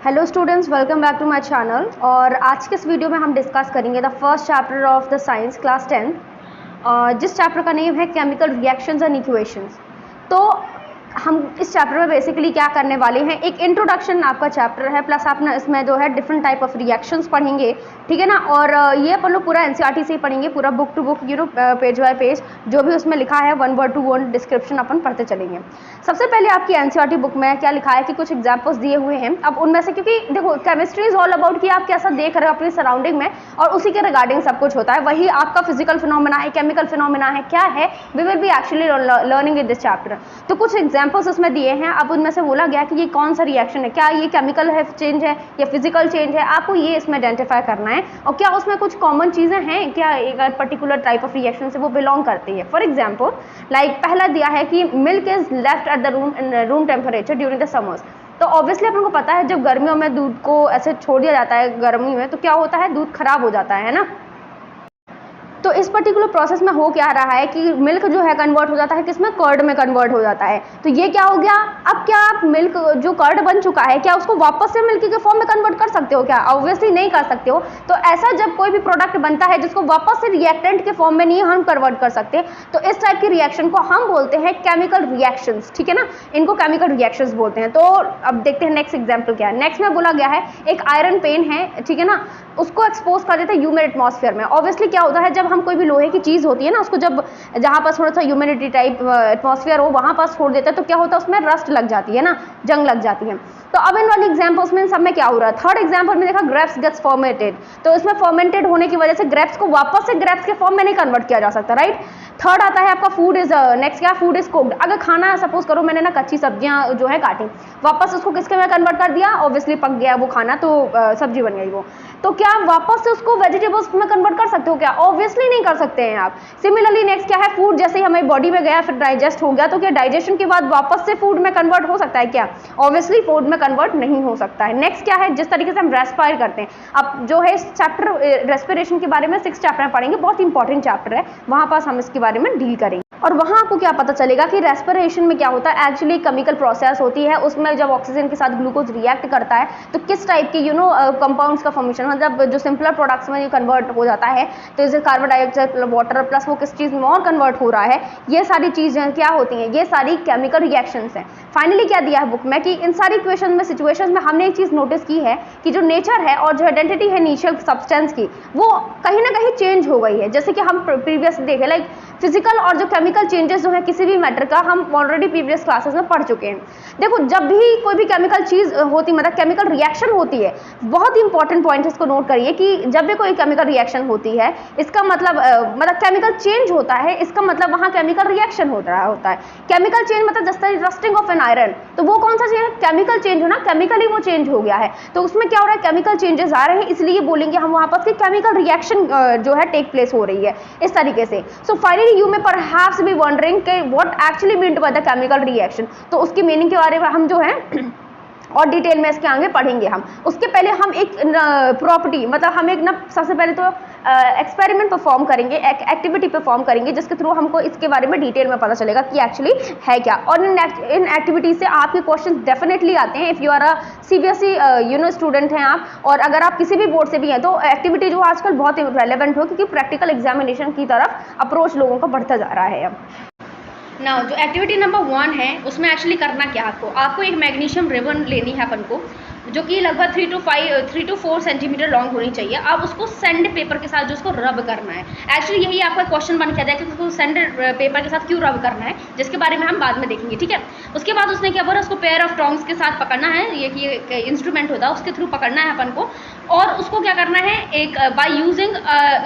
Hello students, welcome back to my channel. और आज के इस वीडियो में हम डिस्कस करेंगे the first chapter of the science class 10, जिस चैप्टर का नेम है केमिकल रिएक्शंस एंड इक्वेशंस। तो हम इस चैप्टर में बेसिकली क्या करने वाले हैं, एक इंट्रोडक्शन आपका चैप्टर है, प्लस आप ना इसमें जो है डिफरेंट टाइप ऑफ रिएक्शंस पढ़ेंगे, ठीक है ना। और ये अपन लोग पूरा एनसीईआरटी से ही पढ़ेंगे, पूरा book to book page by page जो भी उसमें लिखा है one word to one description अपन पढ़ते चलेंगे। सबसे पहले आपकी एनसीईआरटी बुक में क्या लिखा है कि कुछ एग्जाम्पल्स दिए हुए हैं। अब उनमें से, क्योंकि देखो केमिस्ट्री इज ऑल अबाउट कि आप कैसा देख रहे हो अपनी सराउंडिंग में, और उसी के रिगार्डिंग सब कुछ होता है। वही आपका फिजिकल फिनोमेना है, केमिकल फिनोमेना है, क्या है, we will be actually learning in this chapter. तो कुछ एग्जाम्पल्स उसमें दिए हैं। अब उनमें से बोला गया कि ये कौन सा रिएक्शन है, क्या ये केमिकल है चेंज है या फिजिकल चेंज है, आपको ये इसमें आइडेंटिफाई करना है। और क्या उसमें कुछ कॉमन चीज़ें हैं, क्या एक पर्टिकुलर टाइप ऑफ रिएक्शन से वो बिलोंग करती है। फॉर एग्जाम्पल लाइक पहला दिया है कि milk is left at the room temperature during the summers. तो ऑब्वियसली अपन को पता है जब गर्मियों में दूध को ऐसे छोड़ दिया जाता है गर्मी में, तो क्या होता है, दूध खराब हो जाता है ना। तो इस पर्टिकुलर प्रोसेस में हो क्या रहा है कि मिल्क जो है कन्वर्ट हो जाता है किसमें, कर्ड में कन्वर्ट हो जाता है। तो ये क्या हो गया, अब क्या आप मिल्क जो कर्ड बन चुका है, क्या उसको वापस से मिल्क के फॉर्म में कन्वर्ट कर सकते हो? क्या ऑब्वियसली नहीं कर सकते हो। तो ऐसा जब कोई भी प्रोडक्ट बनता है जिसको वापस से रिएक्टेंट के फॉर्म में नहीं हम कन्वर्ट कर सकते, तो इस टाइप की रिएक्शन को हम बोलते हैं केमिकल रिएक्शंस, ठीक है ना। इनको केमिकल रिएक्शंस बोलते हैं। तो अब देखते हैं नेक्स्ट एग्जाम्पल क्या है। नेक्स्ट में बोला गया है एक आयरन पेन है, ठीक है ना, उसको एक्सपोज कर देते हैं ह्यूमिड एटमॉस्फेयर में। ऑब्वियसली क्या होता है, जब हम कोई भी लोहे की चीज़ होती है ना, उसको जब जहाँ पर थोड़ा सा ह्यूमिडिटी टाइप एटमॉस्फेयर हो वहाँ पर छोड़ देते हैं, तो क्या होता है, उसमें रस्ट लग जाती है ना, जंग लग जाती है। तो अब इन वाली एग्जाम्पल्स में सब में क्या हो रहा है, थर्ड एग्जाम्पल में देखा ग्रेप्स गेट्स फर्मेंटेड। तो इसमें फर्मेंटेड होने की वजह से ग्रेप्स को वापस से ग्रेप्स के फॉर्म में नहीं कन्वर्ट किया जा सकता, राइट। थर्ड आता है आपका फूड इज, नेक्स्ट क्या, फूड इज कुक्ड। अगर खाना सपोज करो मैंने ना कच्ची सब्जियां जो है काटी, वापस उसको किसके में कन्वर्ट कर दिया, ऑब्वियसली पक गया वो खाना, तो सब्जी बन गई वो। तो क्या आप वापस से उसको वेजिटेबल्स में कन्वर्ट कर सकते हो? क्या ऑब्वियसली नहीं कर सकते हैं आप। सिमिलरली नेक्स्ट क्या है, फूड जैसे ही हमारी बॉडी में गया फिर डाइजेस्ट हो गया, तो क्या डाइजेशन के बाद वापस से फूड में कन्वर्ट हो सकता है? क्या ऑब्वियसली फूड में कन्वर्ट नहीं हो सकता है। नेक्स्ट क्या है, जिस तरीके से हम रेस्पायर करते हैं, अब जो है इस चैप्टर रेस्पिरेशन के बारे में 6 चैप्टर में पढ़ेंगे, बहुत इंपॉर्टेंट चैप्टर है, वहां पास हम इसके बारे में डील करेंगे। और वहां आपको क्या पता चलेगा कि रेस्पिरेशन में क्या होता है, एक्चुअली केमिकल प्रोसेस होती है, उसमें जब ऑक्सीजन के साथ ग्लूकोज रिएक्ट करता है तो किस टाइप के कंपाउंड्स का फॉर्मेशन, मतलब जो सिंपलर प्रोडक्ट्स में कन्वर्ट हो जाता है, तो जैसे कार्बन डाइऑक्साइड वाटर प्लस वो किस चीज़ में और कन्वर्ट हो रहा है, ये सारी चीज़ें क्या होती हैं, ये सारी केमिकल रिएक्शंस हैं। फाइनली क्या दिया है बुक में कि इन सारी इक्वेशन में, सिचुएशंस में हमने एक चीज़ नोटिस की है कि जो नेचर है और जो आइडेंटिटी है इनिशियल सब्सटेंस की, वो कहीं ना कहीं चेंज हो गई है। जैसे कि हम प्रीवियस देखे, लाइक फिजिकल और जो केमिकल चेंजेस जो है किसी भी मैटर का, हम ऑलरेडी प्रीवियस क्लासेस में पढ़ चुके हैं। देखो जब भी कोई भी केमिकल चीज़ होती, मतलब केमिकल रिएक्शन होती है, बहुत इंपॉर्टेंट पॉइंट इसको नोट करिए कि जब भी कोई केमिकल रिएक्शन होती है, इसका मतलब केमिकल चेंज होता है, इसका मतलब वहाँ केमिकल रिएक्शन हो रहा होता है। केमिकल चेंज मतलब जैसे रस्टिंग ऑफ एन आयरन, तो वो कौन सा चीज है, केमिकल चेंज हो ना, केमिकली वो चेंज हो गया है, तो उसमें क्या हो रहा है, केमिकल चेंजेस आ रहे हैं, इसलिए बोलेंगे हम वहाँ पर कि केमिकल रिएक्शन जो है टेक प्लेस हो रही है इस तरीके से। सो फाइनली यू में परहैप्स बी वंडरिंग कि what actually meant by the chemical reaction. तो उसकी मीनिंग के बारे में हम जो है और डिटेल में इसके आगे पढ़ेंगे हम। उसके पहले हम एक प्रॉपर्टी, मतलब हम एक ना सबसे पहले तो एक्सपेरिमेंट परफॉर्म करेंगे, एक एक्टिविटी परफॉर्म करेंगे, जिसके थ्रू हमको इसके बारे में डिटेल में पता चलेगा कि एक्चुअली है क्या। और इन एक्टिविटी से आपके क्वेश्चन डेफिनेटली आते हैं if you are a CBSE student हैं आप, और अगर आप किसी भी बोर्ड से भी हैं, तो एक्टिविटी जो आजकल बहुत रेलेवेंट हो, क्योंकि प्रैक्टिकल एग्जामिनेशन की तरफ अप्रोच लोगों का बढ़ता जा रहा है अब। ना जो एक्टिविटी नंबर 1 है, उसमें एक्चुअली करना क्या है, आपको एक मैग्नीशियम रिबन लेनी है अपन को, जो कि लगभग 3 to 4 सेंटीमीटर लॉन्ग होनी चाहिए। अब उसको सैंड पेपर के साथ जो उसको रब करना है, एक्चुअली यही आपका क्वेश्चन बन के आता है कि उसको सैंड पेपर के साथ क्यों रब करना है, जिसके बारे में हम बाद में देखेंगे, ठीक है। उसके बाद उसने क्या बोला, उसको पेयर ऑफ टोंग्स के साथ पकड़ना है, ये कि इंस्ट्रूमेंट होता है उसके थ्रू पकड़ना है अपन को, और उसको क्या करना है, एक बाय यूजिंग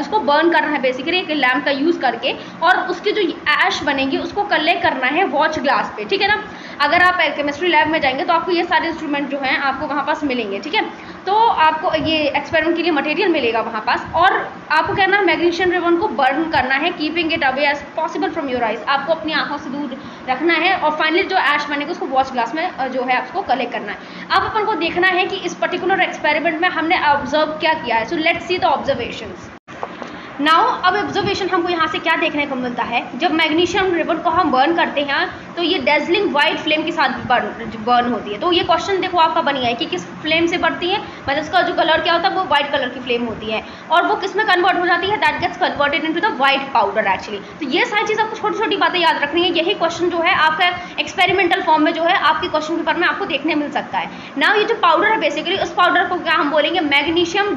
उसको बर्न करना है बेसिकली एक लैम्प का यूज़ करके, और उसकी जो ऐश बनेगी उसको कलेक्ट करना है वॉच ग्लास पे, ठीक है ना। अगर आप केमिस्ट्री लैब में जाएंगे तो आपको ये सारे इंस्ट्रूमेंट जो हैं आपको वहाँ पास मिलेंगे, ठीक है। तो आपको ये एक्सपेरिमेंट के लिए मटेरियल मिलेगा वहाँ पास, और आपको कहना है मैग्नीशियम रिबन को बर्न करना है, keeping it away as possible from your eyes, आपको अपनी आंखों से दूर रखना है, और फाइनली जो ऐश बनेगा उसको वॉच ग्लास में जो है आपको कलेक्ट करना है। अब अपन को देखना है कि इस पर्टिकुलर एक्सपेरिमेंट में हमने ऑब्जर्व क्या किया है। So let's see the observations. Now अब ऑब्जर्वेशन हमको यहाँ से क्या देखने को मिलता है, जब मैग्नीशियम रिबन को हम बर्न करते हैं तो ये डेजलिंग वाइट फ्लेम के साथ बर्न होती है। तो ये क्वेश्चन देखो आपका बन गया है कि किस फ्लेम से बढ़ती है, मतलब इसका जो कलर क्या होता है वो वाइट कलर की फ्लेम होती है, और वो किस में कन्वर्ट हो जाती है, that gets converted into the white powder actually. तो ये सारी चीज़ आपको छोटी छोटी बातें याद रखनी है। यही क्वेश्चन जो है आपका एक्सपेरिमेंटल फॉर्म में जो है आपके क्वेश्चन पेपर में आपको देखने मिल सकता है। नाउ ये जो पाउडर है बेसिकली उस पाउडर को क्या हम बोलेंगे, मैग्नीशियम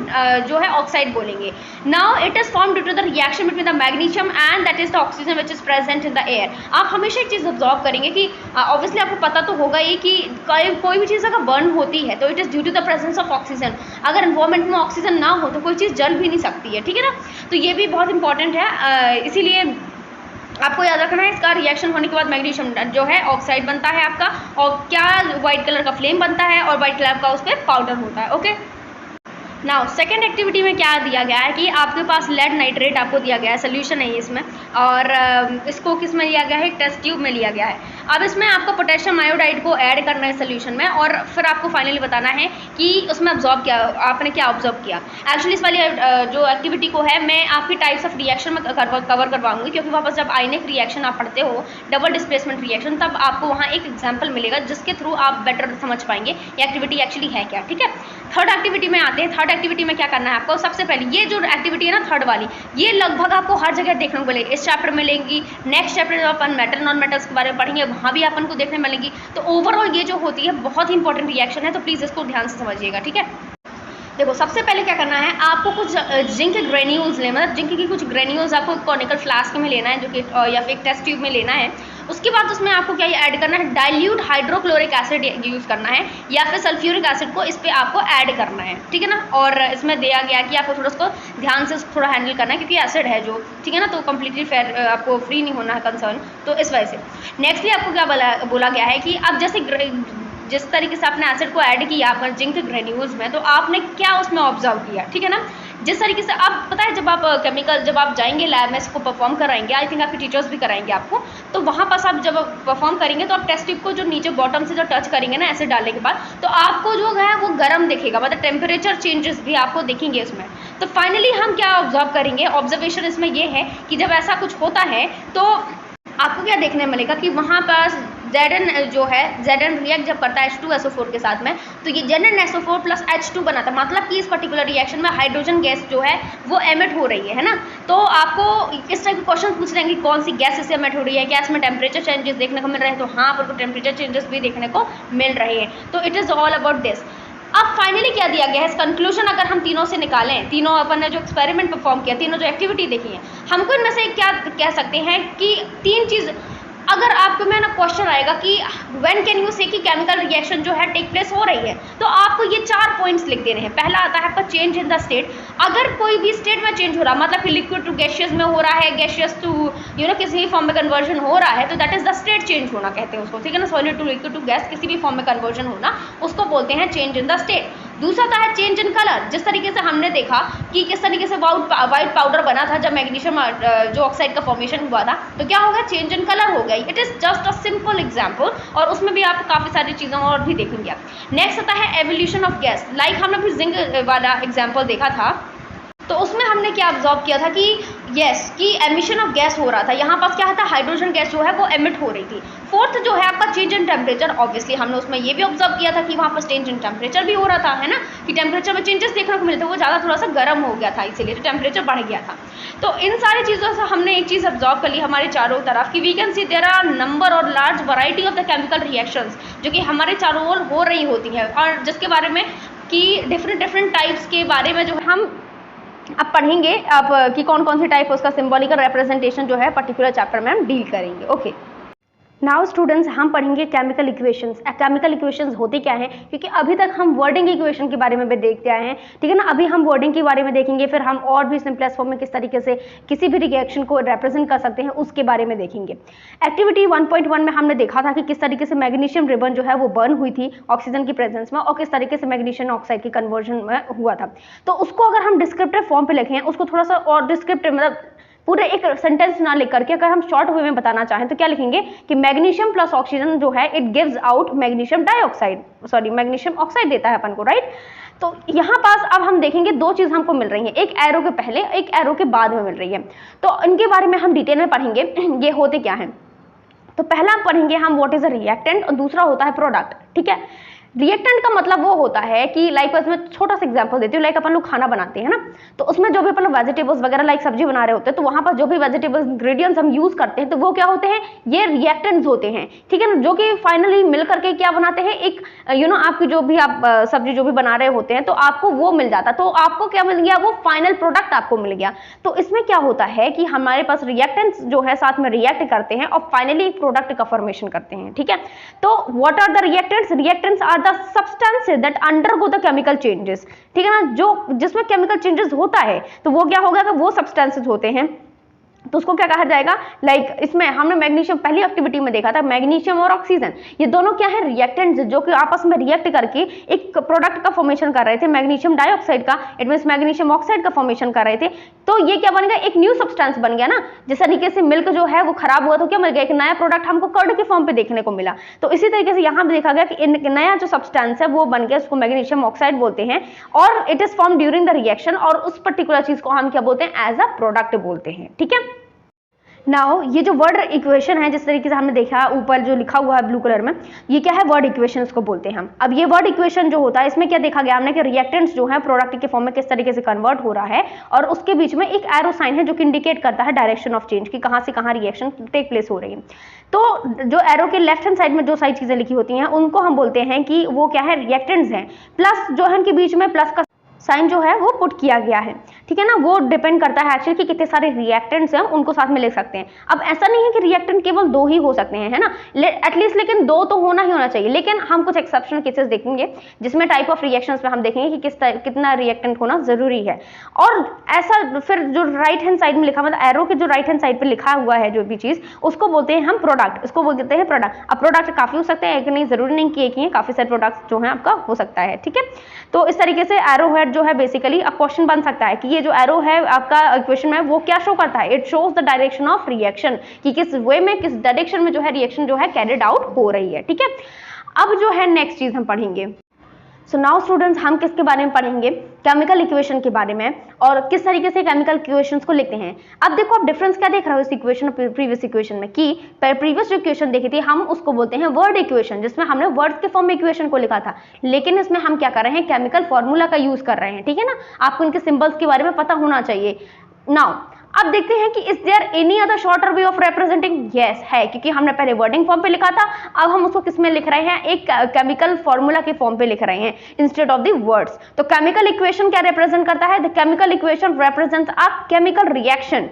जो है ऑक्साइड बोलेंगे। Now it is form due to the reaction between the magnesium and that is the oxygen which is present in the air. आप हमेशा एक चीज़ ऑब्जर्व करेंगे कि ऑब्वियसली आपको पता तो होगा ही कि कोई भी चीज़ अगर बर्न होती है तो it is due to the presence of oxygen. अगर एनवायरमेंट में ऑक्सीजन ना हो तो कोई चीज़ जल भी नहीं सकती है, ठीक है ना। तो ये भी बहुत इंपॉर्टेंट है, इसीलिए आपको याद रखना है। इसका रिएक्शन होने के बाद मैग्नीशियम जो है ऑक्साइड बनता है आपका, और क्या व्हाइट कलर का फ्लेम बनता है और व्हाइट कलर का उस पर पाउडर होता है। ओके, नाउ सेकेंड एक्टिविटी में क्या दिया गया है कि आपके पास लेड नाइट्रेट आपको दिया गया है, सोल्यूशन है इसमें, और इसको किस में लिया गया है, एक टेस्ट ट्यूब में लिया गया है। अब इसमें आपको पोटेशियम आयोडाइड को ऐड करना है सोल्यूशन में, और फिर आपको फाइनली बताना है कि उसमें ऑब्जॉर्व किया आपने क्या ऑब्जर्व किया। एक्चुअली इस वाली जो एक्टिविटी को है मैं आपकी टाइप्स ऑफ रिएक्शन में कवर करवाऊंगी, क्योंकि वापस जब आयनिक रिएक्शन आप पढ़ते हो, डबल डिस्प्लेसमेंट रिएक्शन, तब आपको वहाँ एक एग्जाम्पल मिलेगा जिसके थ्रू आप बेटर समझ पाएंगे ये एक्टिविटी एक्चुअली है क्या, ठीक है। थर्ड एक्टिविटी में आते हैं। थर्ड एक्टिविटी में क्या करना है आपको, सबसे पहले ये जो एक्टिविटी है ना थर्ड वाली, ये लगभग आपको हर जगह देखने को मिलेगी। इस चैप्टर में लेंगी, नेक्स्ट चैप्टर जब अपन मेटल नॉन मेटल्स के बारे में पढ़ेंगे वहाँ भी अपन को देखने मिलेंगी। तो ओवरऑल ये जो होती है बहुत ही इंपॉर्टेंट रिएक्शन है, तो प्लीज़ इसको ध्यान से समझिएगा, ठीक है। देखो सबसे पहले क्या करना है, आपको कुछ जिंक ग्रेन्यूल्स लेना, मतलब जिंक की कुछ ग्रेन्यूल्स आपको कॉनिकल फ्लास्क में लेना है, जो कि या फिर एक टेस्ट ट्यूब में लेना है। उसके बाद उसमें आपको क्या ऐड करना है, डाइल्यूट हाइड्रोक्लोरिक एसिड यूज़ करना है, या फिर सल्फ्यूरिक एसिड को इस पर आपको ऐड करना है, ठीक है ना। और इसमें दिया गया कि आपको थोड़ा उसको ध्यान से थोड़ा हैंडल करना है, क्योंकि एसिड है जो, ठीक है ना, तो कम्प्लीटली फेयर आपको फ्री नहीं होना है कंसर्न, तो इस वजह से। नेक्स्टली आपको क्या बोला गया है कि अब जैसे जिस तरीके से आपने एसिड को ऐड किया आपका जिंक ग्रेन्यूल्स में, तो आपने क्या उसमें ऑब्जर्व किया, ठीक है ना। जिस तरीके से आप पता है जब आप केमिकल जब आप जाएंगे लैब में इसको परफॉर्म कराएंगे, आई थिंक आपके टीचर्स भी कराएंगे आपको, तो वहाँ पास आप जब परफॉर्म करेंगे तो आप टेस्ट ट्यूब को जो नीचे बॉटम से जो टच करेंगे ना एसिड डालने के बाद, तो आपको जो है वो गर्म दिखेगा, मतलब टेम्परेचर चेंजेस भी आपको दिखेंगे उसमें। तो फाइनली हम क्या ऑब्जर्व करेंगे, ऑब्जर्वेशन इसमें ये है कि जब ऐसा कुछ होता है तो आपको क्या देखने मिलेगा कि वहाँ पास Zn जो है Zn रिएक्ट जब करता है H2SO4 के साथ में, तो ये ZnSO4 प्लस H2 बनाता है, मतलब कि इस पर्टिकुलर रिएक्शन में हाइड्रोजन गैस जो है वो एमिट हो रही है ना। तो आपको इस टाइप के क्वेश्चन पूछ रहे हैं कि कौन सी गैस इससे एमिट हो रही है, क्या इसमें टेम्परेचर चेंजेस देखने को मिल रहे हैं, तो हाँ आपको टेम्परेचर चेंजेस भी देखने को मिल रहे हैं। तो it is all about this. अब फाइनली क्या दिया गया है, इस कंक्लूजन अगर हम तीनों से निकालें, तीनों अपन ने जो एक्सपेरिमेंट परफॉर्म किया, तीनों जो एक्टिविटी देखी है, हमको इनमें से क्या कह सकते हैं कि तीन चीज़, अगर आपको में ना क्वेश्चन आएगा कि व्हेन कैन यू से कि केमिकल रिएक्शन जो है टेक प्लेस हो रही है, तो आपको ये 4 पॉइंट्स लिख देने हैं। पहला आता है आपका चेंज इन द स्टेट, अगर कोई भी स्टेट में चेंज हो रहा, मतलब कि लिक्विड टू गैसियस में हो रहा है, गैसियस टू किसी भी फॉर्म में कन्वर्जन हो रहा है, तो that is the state change होना कहते हैं उसको, ठीक है ना। Solid to liquid to gas किसी भी फॉर्म में कन्वर्जन होना उसको बोलते हैं चेंज इन द स्टेट। दूसरा आता है चेंज इन कलर, जिस तरीके से हमने देखा कि किस तरीके से वाइट पाउडर बना था जब मैग्नीशियम जो ऑक्साइड का फॉर्मेशन हुआ था, तो क्या हो गया, चेंज इन कलर हो गई। It is just a simple example, और उसमें भी आप काफ़ी सारी चीज़ें और भी देखेंगे आप। नेक्स्ट आता है एवोल्यूशन ऑफ गैस, लाइक हमने भी जिंक वाला एग्जाम्पल देखा था, तो उसमें हमने क्या ऑब्जर्व किया था कि यस कि एमिशन ऑफ गैस हो रहा था, यहाँ पास क्या था, हाइड्रोजन गैस जो है वो एमिट हो रही थी। फोर्थ जो है आपका चेंज इन टेम्परेचर, ऑब्वियसली हमने उसमें ये भी ऑब्जर्व किया था कि वहाँ पर चेंज इन टेम्परेचर भी हो रहा था, है ना, कि टेम्परेचर में चेंजेस देखने को मिले थे, वो ज़्यादा थोड़ा सा गर्म हो गया था, इसीलिए तो टेम्परेचर बढ़ गया था। तो इन सारी चीज़ों से हमने एक चीज़ ऑब्जर्व कर ली हमारे चारों तरफ कि we can see there are number और large variety of the chemical reactions जो कि हमारे चारों ओर हो रही होती हैं, और जिसके बारे में कि डिफरेंट टाइप्स के बारे में जो हम अब पढ़ेंगे अब कि कौन कौन सी टाइप उसका सिंबॉलिकल रिप्रेजेंटेशन जो है पर्टिकुलर चैप्टर में हम डील करेंगे। ओके, नाउ स्टूडेंट्स हम पढ़ेंगे केमिकल इक्वेशंस। केमिकल इक्वेशंस होती क्या है, क्योंकि अभी तक हम वर्डिंग इक्वेशन के बारे में भी देखते आए हैं, ठीक है ना। अभी हम वर्डिंग के बारे में देखेंगे, फिर हम और भी सिंपलेस्ट फॉर्म में किस तरीके से किसी भी रिएक्शन को रिप्रेजेंट कर सकते हैं उसके बारे में देखेंगे। एक्टिविटी 1.1 में हमने देखा था कि किस तरीके से मैग्नीशियम रिबन जो है वो बर्न हुई थी ऑक्सीजन की प्रेजेंस में, और किस तरीके से मैग्नीशियम ऑक्साइड की कन्वर्जन में हुआ था। तो उसको अगर हम डिस्क्रिप्टिव फॉर्म पे लिखें, उसको थोड़ा सा और डिस्क्रिप्टिव मतलब पूरे एक सेंटेंस ना लिख करके अगर हम शॉर्ट वे में बताना चाहें तो क्या लिखेंगे कि मैग्नीशियम प्लस ऑक्सीजन जो है it gives out magnesium dioxide, sorry magnesium oxide देता है अपन को, राइट। तो यहाँ पास अब हम देखेंगे दो चीज हमको मिल रही है, एक एरो के पहले एक एरो के बाद में मिल रही है। तो इनके बारे में हम डिटेल में पढ़ेंगे ये होते क्या है। तो पहला पढ़ेंगे हम व्हाट इज अ रिएक्टेंट और दूसरा होता है प्रोडक्ट। ठीक है, रिएक्टेंट का मतलब वो होता है कि लाइक इसमें छोटा सा एग्जांपल देती हूँ, लाइक अपन लोग खाना बनाते हैं ना, तो उसमें जो भी अपन वेजिटेबल्स वगैरह लाइक सब्जी बना रहे होते हैं, तो वहां पर जो भी वेजिटेबल्स इंग्रेडिएंट्स हम यूज करते हैं तो वो क्या होते हैं, ये रिएक्टेंट्स होते हैं। ठीक है ना, जो कि फाइनली मिल करके क्या बनाते हैं, एक आपकी जो भी आप सब्जी जो भी बना रहे होते हैं तो आपको वो मिल जाता, तो आपको क्या मिल गया, वो फाइनल प्रोडक्ट आपको मिल गया। तो इसमें क्या होता है कि हमारे पास रिएक्टेंट्स जो है साथ में रिएक्ट करते हैं और फाइनली एक प्रोडक्ट का फॉर्मेशन करते हैं। ठीक है, तो what are the reactants, reactants are the substances that undergo the chemical changes। ठीक है ना, जो जिसमें केमिकल चेंजेस होता है तो वो क्या होगा, कि वो सब्सटेंसेस होते हैं, तो उसको क्या कहा जाएगा, लाइक इसमें हमने मैग्नीशियम पहली एक्टिविटी में देखा था, मैग्नीशियम और ऑक्सीजन ये दोनों क्या है, रिएक्टेंट्स जो कि आपस में रिएक्ट करके एक प्रोडक्ट का फॉर्मेशन कर रहे थे, मैग्नीशियम डाइऑक्साइड का, इट मींस मैग्नीशियम ऑक्साइड का फॉर्मेशन कर रहे थे। तो ये क्या बन गया, एक न्यू सब्सटेंस बन गया ना। जिस तरीके से मिल्क जो है वो खराब हुआ तो क्या मिल गया, एक नया प्रोडक्ट हमको कर्ड के फॉर्म पे देखने को मिला। तो इसी तरीके से यहाँ पे देखा गया कि नया जो सब्सटेंस है वो बन गया, उसको मैग्नीशियम ऑक्साइड बोलते हैं, और it is form during the reaction, और उस पर्टिकुलर चीज को हम क्या बोलते हैं, एज अ प्रोडक्ट बोलते हैं। ठीक है, नाउ ये जो वर्ड इक्वेशन है, जिस तरीके से हमने देखा ऊपर जो लिखा हुआ है ब्लू कलर में, ये क्या है, वर्ड इक्वेशन इसको बोलते हैं हम। अब ये वर्ड इक्वेशन जो होता है, इसमें क्या देखा गया हमने कि रिएक्टेंट्स जो है प्रोडक्ट के फॉर्म में किस तरीके से कन्वर्ट हो रहा है, और उसके बीच में एक एरो साइन है जो कि इंडिकेट करता है डायरेक्शन ऑफ चेंज, कि कहां से कहां रिएक्शन टेक प्लेस हो रही है। तो जो एरो के लेफ्ट हैंड साइड में जो सारी चीजें लिखी होती हैं उनको हम बोलते हैं कि वो क्या है, रिएक्टेंट्स हैं। प्लस जो है उनके बीच में प्लस का साइन जो है वो पुट किया गया है। ठीक है ना, वो डिपेंड करता है एक्चुअली कि कितने सारे रिएक्टेंट्स हैं, उनको साथ में ले सकते हैं। अब ऐसा नहीं है कि रिएक्टेंट केवल दो ही हो सकते हैं, है ना, एटलीस्ट, लेकिन दो तो होना ही होना चाहिए। लेकिन हम कुछ एक्सेप्शनल केसेस देखेंगे जिसमें टाइप ऑफ रिएक्शंस में हम देखेंगे कि कितना रिएक्टेंट होना जरूरी है। और ऐसा फिर जो राइट हैंड साइड में लिखा, मतलब एरो के जो राइट हैंड साइड पे लिखा हुआ है जो भी चीज, उसको बोलते हैं हम प्रोडक्ट, उसको बोलते हैं प्रोडक्ट। अब प्रोडक्ट काफी हो सकते हैं, एक नहीं, जरूरी नहीं कि एक ही, काफी सारे प्रोडक्ट्स जो है आपका हो सकता है। ठीक है, तो इस तरीके से एरो हेड जो है बेसिकली अब क्वेश्चन बन सकता है कि ये जो एरो है आपका इक्वेशन में वो क्या शो करता है, it shows the direction of reaction, कि किस वे में, किस डायरेक्शन में जो है रिएक्शन जो है कैरिड आउट हो रही है। ठीक है, अब जो है नेक्स्ट चीज हम पढ़ेंगे। सो नाउ स्टूडेंट्स, हम किसके बारे में पढ़ेंगे, केमिकल इक्वेशन के बारे में, और किस तरीके से केमिकल इक्वेशंस को लिखते हैं। अब देखो आप डिफरेंस क्या देख रहे हो इस इक्वेशन और प्रीवियस इक्वेशन में, कि प्रीवियस जो इक्वेशन देखी थी हम उसको बोलते हैं वर्ड इक्वेशन, जिसमें हमने वर्ड्स के फॉर्म में इक्वेशन को लिखा था, लेकिन इसमें हम क्या कर रहे हैं, केमिकल फॉर्मूला का यूज कर रहे हैं। ठीक है ना, आपको इनके सिंबल्स के बारे में पता होना चाहिए। नाउ अब देखते हैं कि is there any other shorter way of representing, yes है, क्योंकि हमने पहले वर्डिंग फॉर्म पे लिखा था, अब हम उसको किस में लिख रहे हैं, एक केमिकल फॉर्मूला के फॉर्म पे लिख रहे हैं इंस्टेड ऑफ द वर्ड्स। तो केमिकल इक्वेशन क्या रिप्रेजेंट करता है, the chemical equation represents a chemical reaction.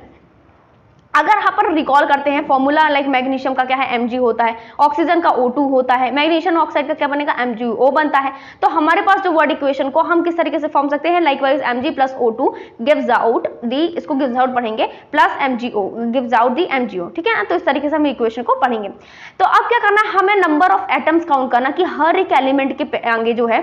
अगर यहाँ पर रिकॉल करते हैं फॉर्मूला, लाइक मैग्नीशियम का क्या है, Mg होता है, ऑक्सीजन का O2 होता है, मैग्नीशियम ऑक्साइड का क्या बनेगा, MgO बनता है। तो हमारे पास जो वर्ड इक्वेशन को हम किस तरीके से फॉर्म सकते हैं, likewise Mg plus O2 gives out the, इसको गिव्स आउट पढ़ेंगे, plus MgO gives out the MgO। ठीक है ना, तो इस तरीके से हम इक्वेशन को पढ़ेंगे। तो अब क्या करना है, हमें नंबर ऑफ एटम्स काउंट करना, कि हर एक एलिमेंट के आगे जो है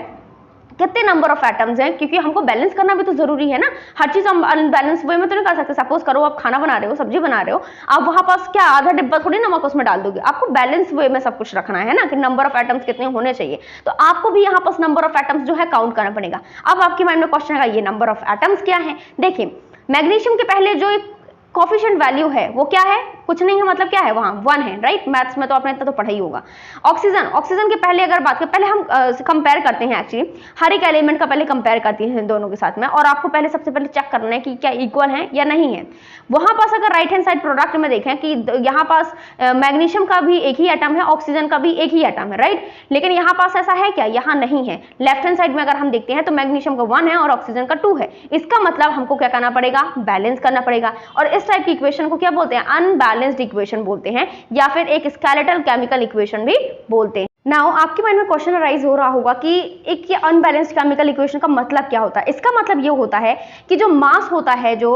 कितने नंबर ऑफ एटम्स हैं, क्योंकि हमको बैलेंस करना भी तो जरूरी है ना। हर चीज हम अनबैलेंस वे में तो नहीं कर सकते। सपोज करो आप खाना बना रहे हो, सब्जी बना रहे हो, आप वहां पास क्या आधा डिब्बा थोड़ी नमक उसमें डाल दोगे, आपको बैलेंस वे में सब कुछ रखना है ना, कि नंबर ऑफ एटम्स कितने होने चाहिए। तो आपको भी यहाँ पास नंबर ऑफ एटम्स जो है काउंट करना पड़ेगा। अब आपके माइंड में क्वेश्चन आएगा, ये नंबर ऑफ एटम्स क्या है। देखिए, मैग्नीशियम के पहले जो एक कोफिशिएंट वैल्यू है वो क्या है, कुछ नहीं है, मतलब क्या है, वहां 1 है, राइट। मैथ्स में तो आपने इतना तो पढ़ा ही होगा। ऑक्सीजन के पहले अगर बात करें, पहले हम कंपेयर करते हैं, एक्चुअली हर एक एलिमेंट का पहले कंपेयर करते हैं दोनों के साथ में, और आपको पहले सबसे पहले चेक करना है कि क्या इक्वल है या नहीं है। वहां पास अगर राइट हैंड साइड प्रोडक्ट में देखें कि यहाँ पास मैग्नीशियम का भी एक ही एटम है, ऑक्सीजन का भी एक ही एटम है, राइट। लेकिन यहाँ पास ऐसा है क्या, यहाँ नहीं है। लेफ्ट हैंड साइड में अगर हम देखते हैं तो मैग्नीशियम का 1 है और ऑक्सीजन का 2 है। इसका मतलब हमको क्या करना पड़ेगा, बैलेंस करना पड़ेगा। और इस टाइप की इक्वेशन को क्या बोलते हैं, अनबैलेंस्ड इक्वेशन बोलते हैं, या फिर एक स्केलेटल केमिकल इक्वेशन भी बोलते हैं। नाउ आपके माइंड में क्वेश्चन राइज हो रहा होगा कि एक ये अनबैलेंस्ड केमिकल इक्वेशन का मतलब क्या होता है। इसका मतलब ये होता है कि जो मास होता है, जो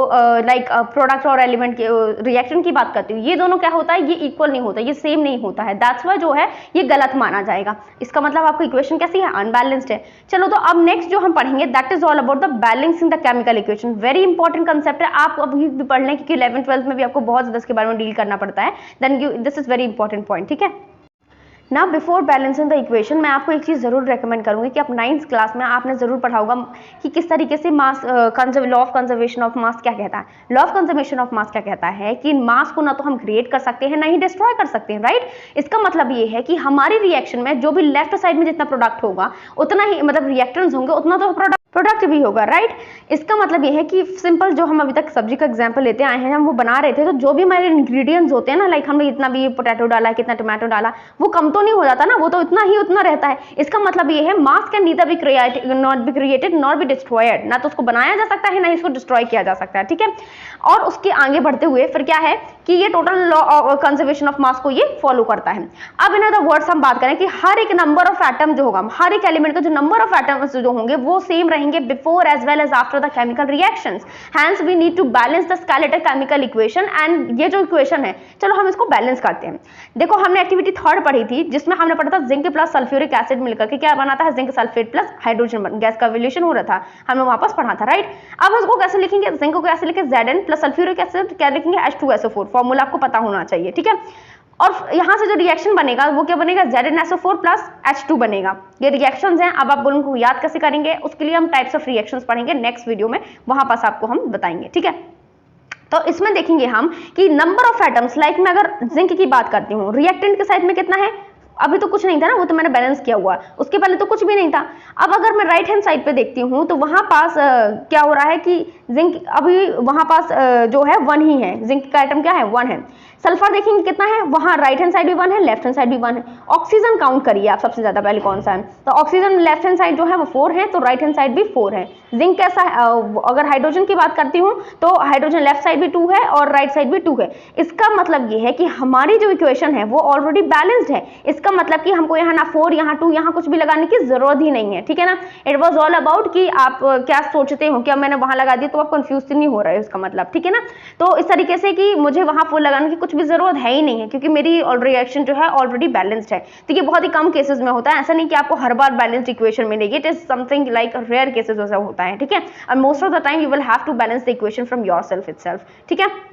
लाइक प्रोडक्ट और एलिमेंट के रिएक्शन की बात करती हूँ, ये दोनों क्या होता है, ये इक्वल नहीं होता, ये सेम नहीं होता है। दैट्स व्हाई जो है ये गलत माना जाएगा। इसका मतलब आपको इक्वेशन कैसी है, अनबैलेंस्ड है। चलो, तो अब नेक्स्ट जो हम पढ़ेंगे that is all about the balancing the chemical equation. Very important concept है, आप अभी भी पढ़ लें, क्योंकि 11th 12th में भी आपको बहुत ज्यादा इसके बारे में डील करना पड़ता है। Then this is very important point. ठीक है, ना बिफोर बैलेंसिंग द इक्वेशन मैं आपको एक चीज़ ज़रूर रेकमेंड करूंगी कि आप 9th क्लास में आपने ज़रूर पढ़ा होगा कि किस तरीके से मास law of conservation of mass क्या कहता है। Law of conservation of mass क्या कहता है कि मास को ना तो हम क्रिएट कर सकते हैं ना ही डिस्ट्रॉय कर सकते हैं, राइट। इसका मतलब ये है कि हमारी रिएक्शन में जो भी लेफ्ट साइड में जितना प्रोडक्ट होगा उतना ही मतलब रिएक्टेंट्स होंगे उतना तो प्रोडक्ट भी होगा, राइट। इसका मतलब ये है कि सिंपल जो हम अभी तक सब्जी का एग्जांपल लेते आए हैं, हम वो बना रहे थे तो जो भी हमारे इंग्रेडिएंट्स होते हैं ना, लाइक हमने इतना भी पोटैटो डाला है, कितना टोमेटो डाला, वो कम तो नहीं हो जाता ना, वो तो इतना ही उतना रहता है। इसका मतलब ये है मास can neither be created not be destroyed, ना तो उसको बनाया जा सकता है ना इसको डिस्ट्रॉय किया जा सकता है, ठीक है। और उसके आगे बढ़ते हुए फिर क्या है कि ये total law of conservation of mass को ये फॉलो करता है। अब इन अदर वर्ड्स हम बात करें कि हर एक नंबर ऑफ एटम जो होगा, हर एक एलिमेंट का जो नंबर ऑफ एटम्स जो होंगे वो सेम रहेंगे before as well as after the chemical reactions. Hence we need to balance the skeletal chemical equation. And ये जो इक्वेशन है, चलो हम इसको बैलेंस करते हैं। देखो हमने एक्टिविटी 3rd पढ़ी थी जिसमें हमने पढ़ा था जिंक प्लस सल्फ्यूरिक एसिड मिलकर के क्या बनाता है, zinc sulphate plus hydrogen gas का रिलेशन हो रहा था, हमने वापस पढ़ा था, राइट। अब उसको कैसे लिखेंगे, जिंक को कैसे लिखेंगे, Zn प्लस सल्फ्यूरिक एसिड क्या लिखेंगे, H2SO4, फॉर्मूला आपको पता होना चाहिए, ठीक है। और यहां से जो रिएक्शन बनेगा वो क्या बनेगा, ZnSO4 प्लस H2 बनेगा। ये रिएक्शंस हैं। अब आप उनको याद कैसे करेंगे, उसके लिए हम टाइप्स ऑफ रिएक्शंस पढ़ेंगे नेक्स्ट वीडियो में, वहां पास आपको हम बताएंगे, ठीक है। तो इसमें देखेंगे हम कि नंबर ऑफ एटम्स, लाइक मैं अगर जिंक की बात करती हूँ, रिएक्टेंट के साइड में कितना है, अभी तो कुछ नहीं था ना, वो तो मैंने बैलेंस किया हुआ, उसके पहले तो कुछ भी नहीं था। अब अगर मैं राइट हैंड साइड पे देखती हूँ तो वहां पास क्या हो रहा है कि जिंक अभी वहां पास जो है 1 ही है, जिंक का आइटम क्या है 1 है। सल्फर देखेंगे कितना है, वहां राइट हैंड साइड भी 1 है, लेफ्ट हैंड साइड भी 1 है। ऑक्सीजन काउंट करिए आप सबसे ज्यादा पहले कौन सा है, तो ऑक्सीजन लेफ्ट हैंड साइड जो है वो 4 है, तो राइट हैंड साइड भी 4 है। जिंक कैसा है, अगर हाइड्रोजन की बात करती हूँ तो हाइड्रोजन लेफ्ट साइड भी 2 है और राइट साइड भी 2 है। इसका मतलब ये है कि हमारी जो इक्वेशन है वो ऑलरेडी बैलेंस्ड है। इसका मतलब कि हमको यहाँ ना 4 यहाँ 2 यहाँ कुछ भी लगाने की जरूरत ही नहीं है, ठीक है ना। इट वॉज ऑल अबाउट कि आप क्या सोचते हो, क्या मैंने वहां लगा दिया तो आप कंफ्यूज नहीं हो रहे हो, इसका मतलब, ठीक है ना। तो इस तरीके से कि मुझे वहां 4 लगाने की कुछ भी जरूरत है ही नहीं है क्योंकि मेरी रिएक्शन जो है ऑलरेडी बैलेंस्ड है। तो ये बहुत ही कम केसेस में होता है, ऐसा नहीं कि आपको हर बार बैलेंस्ड इक्वेशन मिलेगी, it is something like rare cases ऐसा होता है, ठीक है। And most of the time you will have to balance the equation from yourself itself, ठीक है।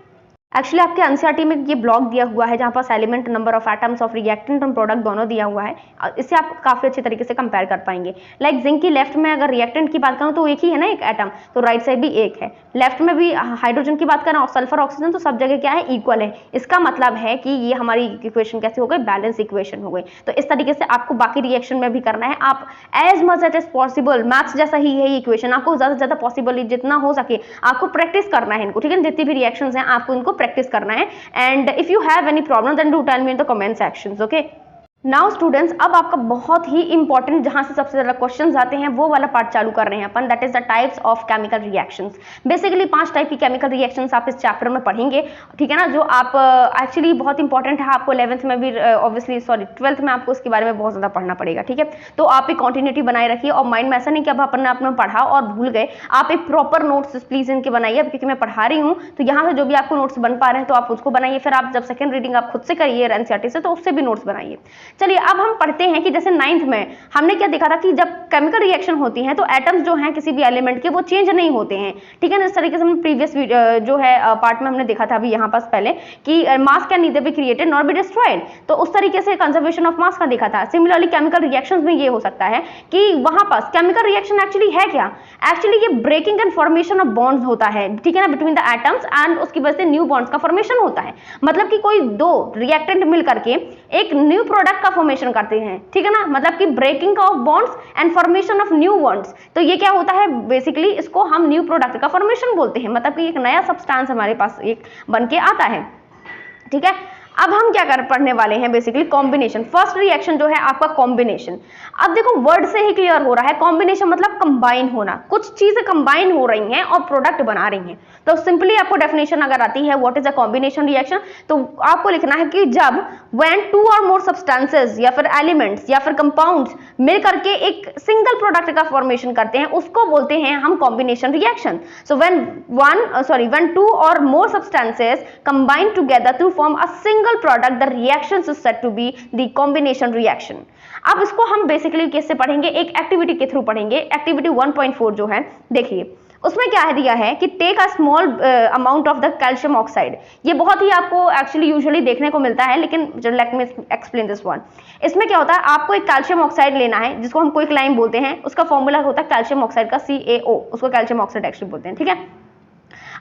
एक्चुअली आपके एनसीईआरटी में ये ब्लॉक दिया हुआ है जहां पर element, number of atoms of reactant और प्रोडक्ट दोनों दिया हुआ है, इससे आप काफी अच्छे तरीके से कंपेयर कर पाएंगे। लाइक जिंक की लेफ्ट में अगर रिएक्टेंट की बात करूं तो एक ही है ना एक एटम, तो राइट साइड भी एक है। लेफ्ट में भी हाइड्रोजन की बात करें और सल्फर ऑक्सीजन, तो सब जगह क्या है, इक्वल है। इसका मतलब है कि ये हमारी इक्वेशन कैसे हो गई, बैलेंस इक्वेशन हो गई। तो इस तरीके से आपको बाकी रिएक्शन में भी करना है। आप as much as possible, maths जैसा ही है ये इक्वेशन, आपको ज्यादा से ज्यादा पॉसिबल जितना हो सके आपको प्रैक्टिस करना है इनको, ठीक है। जितनी भी रिएक्शंस हैं आपको इनको प्रैक्टिस करना है। And if you have any problem then do tell me in the comment sections, okay। Now students, अब आपका बहुत ही इंपॉर्टेंट जहां से सबसे ज्यादा क्वेश्चंस आते हैं वो वाला पार्ट चालू कर रहे हैं अपन, that is the types of chemical reactions. Basically 5 type की केमिकल रिएक्शंस आप इस चैप्टर में पढ़ेंगे, ठीक है ना, जो आप एक्चुअली बहुत इंपॉर्टेंट है। आपको 11th में भी ऑब्वियसली 12th में आपको इसके बारे में बहुत ज्यादा पढ़ना पड़ेगा, ठीक है। तो आप एक कॉन्टिन्यूटी बनाए रखिए और माइंड में ऐसा नहीं कि अब अपन ने पढ़ा और भूल गए, आप एक प्रॉपर नोट्स प्लीज इनके बनाइए, क्योंकि मैं पढ़ा रही हूँ तो यहाँ से जो भी आपको नोट्स बन पा रहे हैं तो आप उसको बनाइए। फिर आप जब सेकंड रीडिंग आप खुद से करिए एनसीईआरटी से, तो उससे भी नोट्स बनाइए। चलिए अब हम पढ़ते हैं कि जैसे 9th में हमने क्या देखा था कि जब केमिकल रिएक्शन होती है तो एटम्स जो हैं किसी भी एलिमेंट के वो चेंज नहीं होते हैं, ठीक है ना। इस तरीके से हमने प्रीवियस जो है पार्ट में हमने देखा था अभी यहाँ पास पहले कि मास can neither be created nor be destroyed, तो उस तरीके से कंजर्वेशन ऑफ मास का देखा था। सिमिलरली केमिकल रिएक्शंस में ये हो सकता है कि वहां पास केमिकल रिएक्शन एक्चुअली है क्या, एक्चुअली ये breaking and formation of bonds होता है, ठीक है ना, बिटवीन द एटम्स, एंड उसकी वजह से न्यू बॉन्ड्स का फॉर्मेशन होता है। मतलब कि कोई 2 रिएक्टेंट मिल करके एक न्यू प्रोडक्ट का फॉर्मेशन करते हैं, ठीक है ना, मतलब कि breaking of bonds and formation of new bonds. तो ये क्या होता है, बेसिकली इसको हम न्यू प्रोडक्ट का फॉर्मेशन बोलते हैं, मतलब कि एक नया सब्सटेंस हमारे पास एक बन के आता है, ठीक है। अब हम क्या पढ़ने वाले हैं, बेसिकली कॉम्बिनेशन। फर्स्ट रिएक्शन जो है आपका कॉम्बिनेशन। अब देखो वर्ड से ही क्लियर हो रहा है, कॉम्बिनेशन मतलब कंबाइन होना, कुछ चीजें कंबाइन हो रही हैं और प्रोडक्ट बना रही हैं। तो सिंपली आपको डेफिनेशन अगर आती है what is a combination reaction, तो आपको लिखना है कि जब व्हेन 2 और मोर सब्सटेंसेस या फिर एलिमेंट्स या फिर कंपाउंड्स मिल करके एक सिंगल प्रोडक्ट का फॉर्मेशन करते हैं उसको बोलते हैं हम कॉम्बिनेशन रिएक्शन। सो व्हेन 2 और more substances combine together to form a single product, the reaction is said to be the combination reaction। अब इसको हम बेसिकली कैसे पढ़ेंगे, एक एक्टिविटी के थ्रू पढ़ेंगे। एक्टिविटी 1.4 जो है, देखिए उसमें क्या है दिया है कि take a small amount of the calcium oxide. ये बहुत ही आपको एक्चुअली यूजुअली देखने को मिलता है, लेकिन let me explain this one. इसमें क्या होता है, आपको एक कैल्शियम ऑक्साइड लेना है जिसको हम क्विकलाइम बोलते हैं। उसका फॉर्मूला होता है कैल्शियम ऑक्साइड का CaO, उसको कैल्शियम ऑक्साइड एक्चुअली बोलते हैं, ठीक है।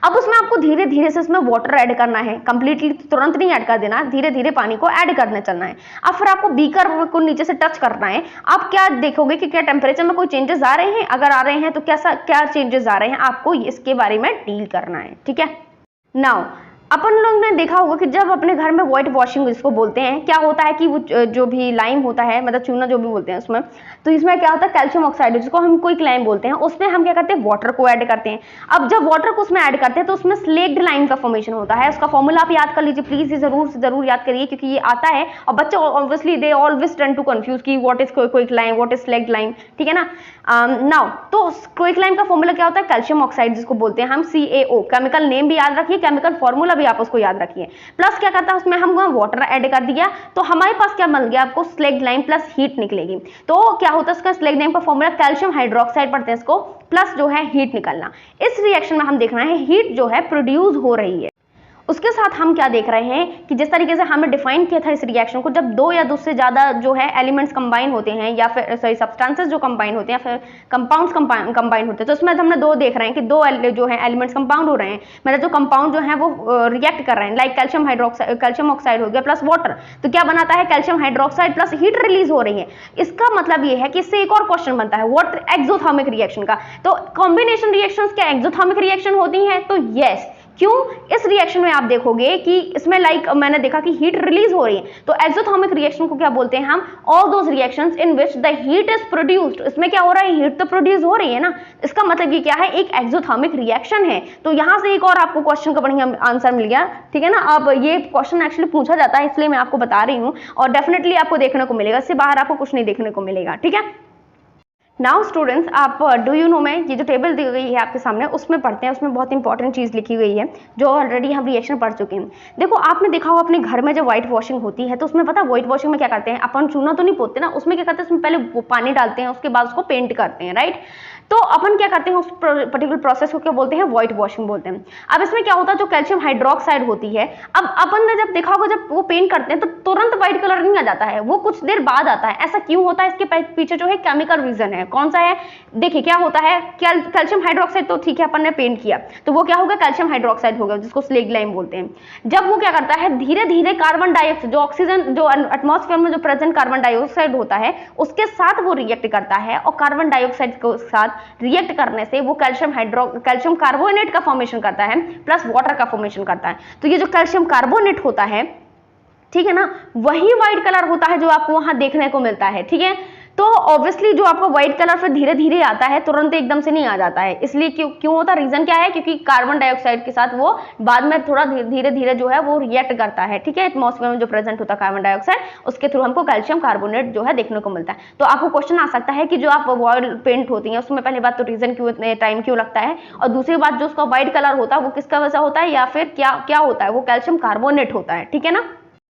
अब उसमें आपको धीरे धीरे से इसमें वाटर ऐड करना है, कंप्लीटली तुरंत नहीं ऐड कर देना, धीरे धीरे पानी को ऐड करने चलना है। अब फिर आपको बीकर को नीचे से टच करना है। आप क्या देखोगे कि क्या टेम्परेचर में कोई चेंजेस आ रहे हैं, अगर आ रहे हैं तो क्या चेंजेस आ रहे हैं, आपको इसके बारे में डील करना है, ठीक है। नाउ अपन लोग ने देखा होगा कि जब अपने घर में व्हाइट वॉशिंग जिसको बोलते हैं, क्या होता है कि वो जो भी लाइम होता है, मतलब चूना जो भी बोलते हैं उसमें, तो इसमें क्या होता है कैल्शियम ऑक्साइड जिसको हम क्विकलाइम बोलते हैं, उसमें हम क्या करते हैं वाटर को ऐड करते हैं। अब जब वाटर को उसमें ऐड करते हैं तो उसमें स्लेक्ड लाइम का फॉर्मेशन होता है। उसका फॉर्मूला आप याद कर लीजिए प्लीज, ये जरूर याद करिए क्योंकि ये आता है और बच्चे obviously they always turn to confuse कि what is quicklime, what is slaked lime, ठीक है ना। नाउ तो क्विकलाइम का फॉर्मूला क्या होता है, कैल्शियम ऑक्साइड जिसको बोलते हैं हम CaO। केमिकल नेम भी याद रखिए, केमिकल फॉर्मूला भी आप उसको याद रखिए। प्लस क्या करता है उसमें हम वाटर ऐड कर दिया तो हमारे पास क्या बन गया, आपको स्लेक्ड लाइम प्लस हीट निकलेगी। तो क्या होता है इसका स्लेक्ड लाइम का फॉर्मूला कैल्शियम हाइड्रोक्साइड पढ़ते हैं इसको, प्लस जो है हीट निकलना। इस रिएक्शन में हम देख रहे हैं हीट जो है प्रोड्यूस हो रही है। उसके साथ हम क्या देख रहे हैं कि जिस तरीके से हमने डिफाइन किया था इस रिएक्शन को, जब दो या दो से ज्यादा जो है एलिमेंट्स कंबाइन होते हैं या फिर सॉरी सब्सटेंसेस जो कंबाइन होते हैं या फिर कंपाउंड्स कंबाइन होते हैं, तो उसमें हमने दो देख रहे हैं कि दो जो है एलिमेंट्स कंपाउंड हो रहे हैं, मतलब जो कंपाउंड जो है वो रिएक्ट कर रहे हैं, लाइक कैल्शियम ऑक्साइड हो गया प्लस वाटर, तो क्या बनाता है calcium hydroxide plus heat release हो रही है। इसका मतलब ये है कि इससे एक और क्वेश्चन बनता है व्हाट एक्सोथर्मिक रिएक्शन का। तो कॉम्बिनेशन रिएक्शंस क्या एक्सोथर्मिक रिएक्शन होती हैं, तो यस। क्यों, इस रिएक्शन में आप देखोगे कि इसमें लाइक मैंने देखा कि हीट रिलीज हो रही है, तो एक्सोथर्मिक रिएक्शन को क्या बोलते हैं हम, all those reactions in which the heat is produced. इसमें क्या हो रहा है, हीट तो प्रोड्यूस हो रही है ना, इसका मतलब ये क्या है, एक एक्सोथर्मिक रिएक्शन है। तो यहां से एक और आपको क्वेश्चन का बढ़िया आंसर मिल गया, ठीक है ना। अब ये क्वेश्चन एक्चुअली पूछा जाता है इसलिए मैं आपको बता रही हूं और डेफिनेटली आपको देखने को मिलेगा, इससे बाहर आपको कुछ नहीं देखने को मिलेगा, ठीक है। नाउ स्टूडेंट्स, आप डू यू नो में ये जो टेबल दी गई है आपके सामने उसमें पढ़ते हैं, उसमें बहुत इंपॉर्टेंट चीज़ लिखी हुई है जो ऑलरेडी हम रिएक्शन पढ़ चुके हैं। देखो आपने देखा हो अपने घर में जब व्हाइट वॉशिंग होती है तो उसमें पता है व्हाइट वॉशिंग में क्या करते हैं, अपन चूना तो नहीं पोतते ना, उसमें क्या करते हैं, उसमें पहले पानी डालते हैं उसके बाद उसको पेंट करते हैं, राइट। तो अपन क्या करते हैं उस पर्टिकुलर प्रोसेस को क्या बोलते हैं, व्हाइट वॉशिंग बोलते हैं। अब इसमें क्या होता है, जो कैल्शियम हाइड्रोक्साइड होती है, अब अपन ने जब देखा होगा जब वो पेंट करते हैं तो तुरंत व्हाइट कलर नहीं आ जाता है, वो कुछ देर बाद आता है। ऐसा क्यों होता है, इसके पीछे जो है केमिकल रीजन है। कौन सा है, देखिए क्या होता है, कैल्शियम हाइड्रोक्साइड तो ठीक है अपन ने पेंट किया तो वो क्या होगा, कैल्शियम हाइड्रोक्साइड होगा जिसको स्लेक्ड लाइम बोलते हैं। जब वो क्या करता है धीरे धीरे कार्बन डाइऑक्साइड, जो ऑक्सीजन जो एटमॉस्फेयर में जो प्रेजेंट कार्बन डाइऑक्साइड होता है उसके साथ वो रिएक्ट करता है और कार्बन डाइऑक्साइड के साथ रिएक्ट करने से वो कैल्शियम कार्बोनेट का फॉर्मेशन करता है प्लस वाटर का फॉर्मेशन करता है। तो ये जो कैल्शियम कार्बोनेट होता है, ठीक है ना, वही व्हाइट कलर होता है जो आपको वहां देखने को मिलता है, ठीक है। तो ऑब्वियसली जो आपको व्हाइट कलर फिर धीरे धीरे आता है, तुरंत एकदम से नहीं आ जाता है। इसलिए क्यों होता, रीजन क्या है, क्योंकि कार्बन डाइऑक्साइड के साथ वो बाद में थोड़ा धीरे धीरे जो है वो रिएक्ट करता है, ठीक है। एटमॉस्फेयर में जो प्रेजेंट होता है कार्बन डाइऑक्साइड, उसके थ्रू हमको कैल्शियम कार्बोनेट जो है देखने को मिलता है। तो आपको क्वेश्चन आ सकता है कि जो आप वॉल पेंट होती है उसमें पहली बात तो रीजन क्यों इतने टाइम क्यों लगता है, और दूसरी बात जो उसका व्हाइट कलर होता है वो किसका वजह होता है या फिर क्या होता है, वो कैल्शियम कार्बोनेट होता है, ठीक है ना।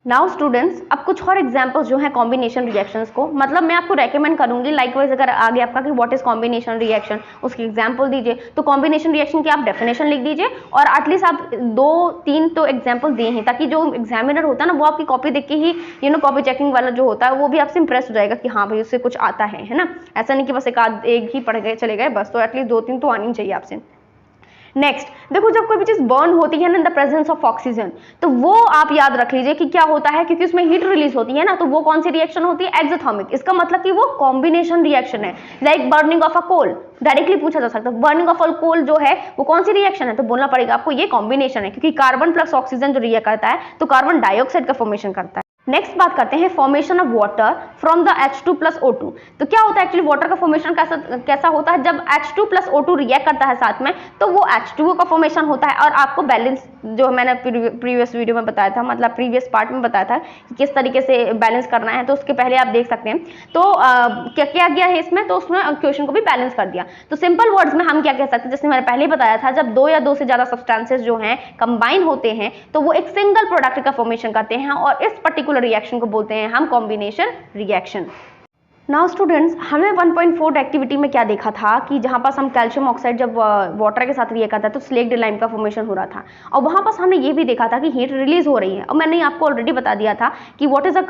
नाउ स्टूडेंट्स, अब कुछ और एग्जांपल्स जो है कॉम्बिनेशन रिएक्शंस को, मतलब मैं आपको रेकमेंड करूंगी लाइकवाइज अगर आगे आपका कि व्हाट इज कॉम्बिनेशन रिएक्शन, उसकी एग्जांपल दीजिए। तो कॉम्बिनेशन रिएक्शन की आप डेफिनेशन लिख दीजिए और एटलीस्ट आप 2-3 तो एग्जांपल दिए हैं ताकि जो एग्जामिनर होता है ना वो आपकी कॉपी देख के ही कॉपी चेकिंग वाला जो होता है वो भी आपसे इंप्रेस हो जाएगा कि हाँ भाई उससे कुछ आता है ना। ऐसा नहीं कि बस एक ही पढ़ गए चले गए बस, तो एटलीस्ट 2-3 तो आनी चाहिए आपसे। नेक्स्ट देखो, जब कोई भी चीज बर्न होती है ना in the presence of oxygen, तो वो आप याद रख लीजिए कि क्या होता है, क्योंकि उसमें हीट रिलीज होती है ना, तो वो कौन सी रिएक्शन होती है, एक्सोथर्मिक। इसका मतलब कि वो कॉम्बिनेशन रिएक्शन है, like burning of a coal. Directly पूछा जा सकता है बर्निंग ऑफ अ कोल जो है वो कौन सी रिएक्शन है, तो बोलना पड़ेगा आपको ये कॉम्बिनेशन है, क्योंकि कार्बन प्लस ऑक्सीजन जो रिएक्ट करता है तो कार्बन डाइऑक्साइड का फॉर्मेशन करता है। नेक्स्ट बात करते हैं formation of water from the H2 plus O2। तो क्या होता है एक्चुअली वाटर का फॉर्मेशन कैसा होता है, जब H2 प्लस O2 रिएक्ट करता है साथ में तो वो H2O का फॉर्मेशन होता है। और आपको बैलेंस जो मैंने प्रीवियस वीडियो में बताया था, मतलब प्रीवियस पार्ट में बताया था कि किस तरीके से बैलेंस करना है, तो उसके पहले आप देख सकते हैं। तो क्या क्या गया है इसमें, तो उसमें क्वेश्चन को भी बैलेंस कर दिया। तो सिंपल वर्ड्स में हम क्या कह सकते हैं, जैसे मैंने पहले बताया था, जब 2 या 2 से ज्यादा सब्सटेंसेस जो हैं कंबाइन होते हैं तो वो एक सिंगल प्रोडक्ट का फॉर्मेशन करते हैं और इस पर्टिकुलर रिएक्शन को बोलते हैं हम कॉम्बिनेशन रिएक्शन। नाउ स्टूडेंट्स, हमने 1.4 एक्टिविटी में क्या देखा था कि जहाँ पास हम कैल्शियम ऑक्साइड जब वाटर के साथ रिएक्ट करता है तो स्लेक्ड लाइम का फॉर्मेशन हो रहा था, और वहाँ पास हमने ये भी देखा था कि हीट रिलीज हो रही है। और मैंने आपको ऑलरेडी बता दिया था कि what is a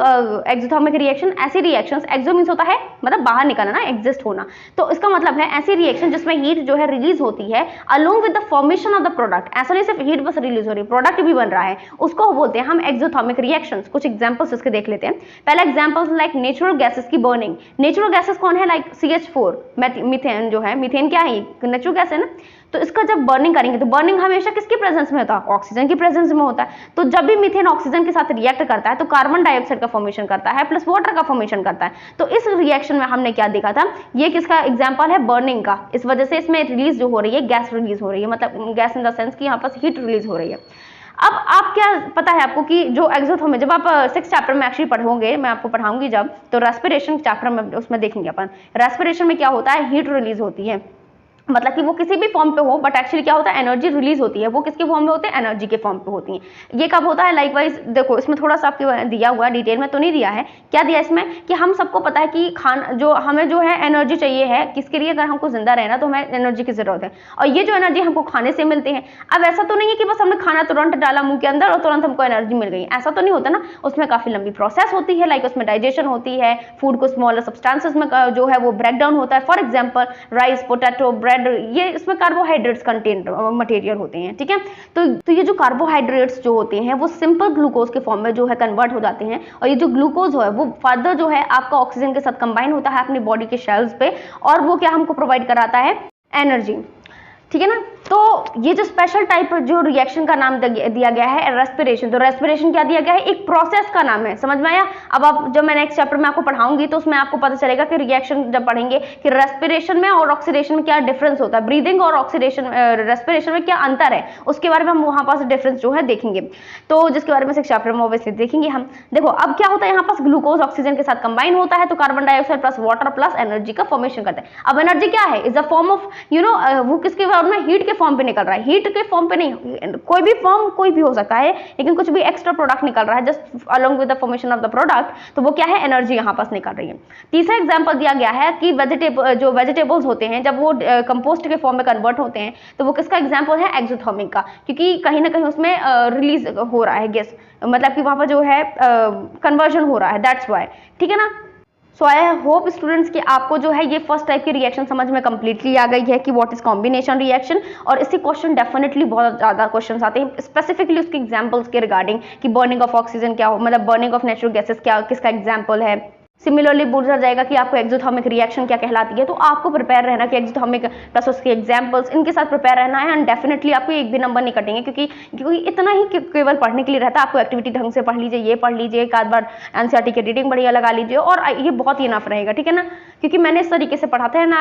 exothermic reaction. ऐसी रिएक्शंस, एक्सो मींस होता है मतलब बाहर निकलना ना, एग्जिस्ट होना, तो इसका मतलब है ऐसी रिएक्शन जिसमें हीट जो है रिलीज होती है along with the formation of the product. ऐसा नहीं सिर्फ हीट बस रिलीज हो रही है, प्रोडक्ट भी बन रहा है, उसको बोलते हैं हम एक्सोथर्मिक रिएक्शंस। कुछ एग्जांपल्स इसके देख लेते हैं। पहला एग्जांपल्स लाइक नेचुरल गैसेस की बर्निंग। नेचुरल गैसेस कौन है? लाइक CH4, मीथेन जो है, मीथेन क्या है? नेचुरल गैस है ना। तो इसका जब बर्निंग करेंगे तो बर्निंग हमेशा किसकी प्रेजेंस में होता है? ऑक्सीजन की प्रेजेंस में होता है। तो जब भी मीथेन ऑक्सीजन के साथ रिएक्ट करता है तो कार्बन डाइऑक्साइड का फॉर्मेशन करता है प्लस वाटर का फॉर्मेशन करता है। तो इस रिएक्शन में हमने क्या देखा था? ये किसका एग्जांपल है? बर्निंग का। इस वजह से इसमें रिलीज जो हो रही है, गैस रिलीज हो रही है, मतलब गैस इन द सेंस कि यहाँ पर हीट रिलीज हो रही है। अब आप क्या पता है आपको कि जो एक्सोथर्मिक, जब आप 6 चैप्टर में एक्चुअली पढ़ोगे, मैं आपको पढ़ाऊंगी जब, तो रेस्पिरेशन चैप्टर में उसमें देखेंगे अपन। रेस्पिरेशन में क्या होता है? हीट रिलीज होती है, मतलब कि वो किसी भी फॉर्म पे हो, बट एक्चुअली क्या होता है? एनर्जी रिलीज होती है। वो किसके फॉर्म में होते हैं? एनर्जी के फॉर्म पे होती है। ये कब होता है? लाइकवाइज देखो, इसमें थोड़ा सा आपके दिया हुआ है, डिटेल में तो नहीं दिया है। क्या दिया इसमें कि हम सबको पता है कि खाना जो हमें जो है एनर्जी चाहिए है किसके लिए? अगर हमको जिंदा रहना तो हमें एनर्जी की जरूरत है, और ये जो एनर्जी हमको खाने से मिलती है। अब ऐसा तो नहीं है कि बस हमने खाना तुरंत डाला मुंह के अंदर और तुरंत हमको एनर्जी मिल गई, ऐसा तो नहीं होता ना। उसमें काफी लंबी प्रोसेस होती है, लाइक उसमें डाइजेशन होती है, फूड को स्मॉलर सब्सटेंसेस में जो है वो ब्रेक डाउन होता है। For example rice, potato, bread, ये इसमें कार्बोहाइड्रेट्स कंटेंट मटेरियल होते हैं, ठीक है। तो ये जो कार्बोहाइड्रेट्स जो होते हैं वो सिंपल ग्लूकोज के फॉर्म में जो है कन्वर्ट हो जाते हैं, और ये जो ग्लूकोज है वो फर्दर जो है आपका ऑक्सीजन के साथ कंबाइन होता है अपनी बॉडी के शेल्स पे, और वो क्या हमको प्रोवाइड कराता है? एनर्जी, ठीक है ना। तो ये जो स्पेशल टाइप जो रिएक्शन का नाम दिया गया है रेस्पिरेशन। तो रेस्पिरेशन क्या दिया गया है? एक प्रोसेस का नाम है, समझ में आया? अब आप जब मैं नेक्स्ट चैप्टर में आपको पढ़ाऊंगी तो उसमें आपको पता चलेगा कि रिएक्शन जब पढ़ेंगे कि रेस्पिरेशन में और ऑक्सीडेशन में क्या डिफरेंस होता है, ब्रीदिंग और ऑक्सीडेशन रेस्पिरेशन में क्या अंतर है, उसके बारे में हम वहां पास डिफरेंस जो है देखेंगे। तो जिसके बारे में नेक्स्ट चैप्टर में ऑब्वियसली देखेंगे हम। देखो अब क्या होता है, यहाँ पास ग्लूकोज ऑक्सीजन के साथ कंबाइन होता है तो carbon dioxide plus water plus energy का फॉर्मेशन करता है। अब एनर्जी क्या है? इज अ फॉर्म ऑफ वो किसके फॉर्म में? हीट के फॉर्म पे निकल रहा है। हीट के फॉर्म पे नहीं, कोई भी फॉर्म कोई भी हो सकता है, लेकिन कुछ भी एक्स्ट्रा प्रोडक्ट निकल रहा है just along with the formation of the product, तो वो क्या है? एनर्जी यहाँ पास निकल रही है। तीसरा एग्जांपल दिया गया है कि वेजिटेबल्स होते हैं जब वो कंपोस्ट के फॉर्म में कन्वर्ट होते हैं तो वो किसका एग्जांपल है? एक्सोथर्मिक का, क्योंकि कहीं ना कहीं उसमें रिलीज हो रहा है गैस, मतलब कि वहां पर जो है कन्वर्जन हो रहा है, दैट्स वाई, ठीक है ना। सो आई होप स्टूडेंट्स कि आपको जो है ये फर्स्ट टाइप की रिएक्शन समझ में कंप्लीटली आ गई है कि व्हाट इज कॉम्बिनेशन रिएक्शन, और इससे क्वेश्चन डेफिनेटली बहुत ज्यादा क्वेश्चन आते हैं स्पेसिफिकली उसके एग्जांपल्स के रिगार्डिंग कि बर्निंग ऑफ ऑक्सीजन क्या हो, मतलब बर्निंग ऑफ नेचुरल गैसेस क्या, किसका एग्जाम्पल है। सिमिलरली पूछा जाएगा कि आपको एक्सोथर्मिक रिएक्शन क्या कहलाती है, तो आपको प्रिपेयर रहना कि एक्सोथर्मिक प्लस उसके एग्जांपल्स, इनके साथ प्रिपेयर रहना है, एंड डेफिनेटली आपको एक भी नंबर नहीं कटेंगे, क्योंकि इतना ही केवल पढ़ने के लिए रहता है। आपको एक्टिविटी ढंग से पढ़ लीजिए, ये पढ़ लीजिए, एक आध बार एनसीईआरटी की रीडिंग बढ़िया लगा लीजिए, और ये बहुत ही इनफ रहेगा, ठीक है ना। क्योंकि मैंने इस तरीके से पढ़ा था ना,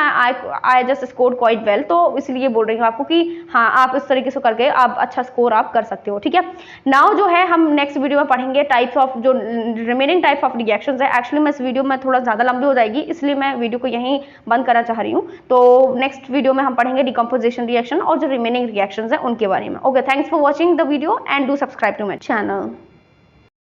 I just scored quite well, तो इसलिए बोल रही हूँ आपको कि हाँ आप इस तरीके से करके आप अच्छा स्कोर आप कर सकते हो, ठीक है। नाउ जो है हम नेक्स्ट वीडियो में पढ़ेंगे टाइप्स ऑफ जो रिमेनिंग टाइप ऑफ रिएक्शंस है। एक्चुअली मैं इस वीडियो में थोड़ा ज्यादा लंबी हो जाएगी, इसलिए मैं वीडियो को यहीं बंद करना चाह रही हूँ। तो नेक्स्ट वीडियो में हम पढ़ेंगे डिकम्पोजिशन रिएक्शन और जो रिमेनिंग रिएक्शंस है उनके बारे में। Okay, thanks for watching the video and do subscribe to my channel.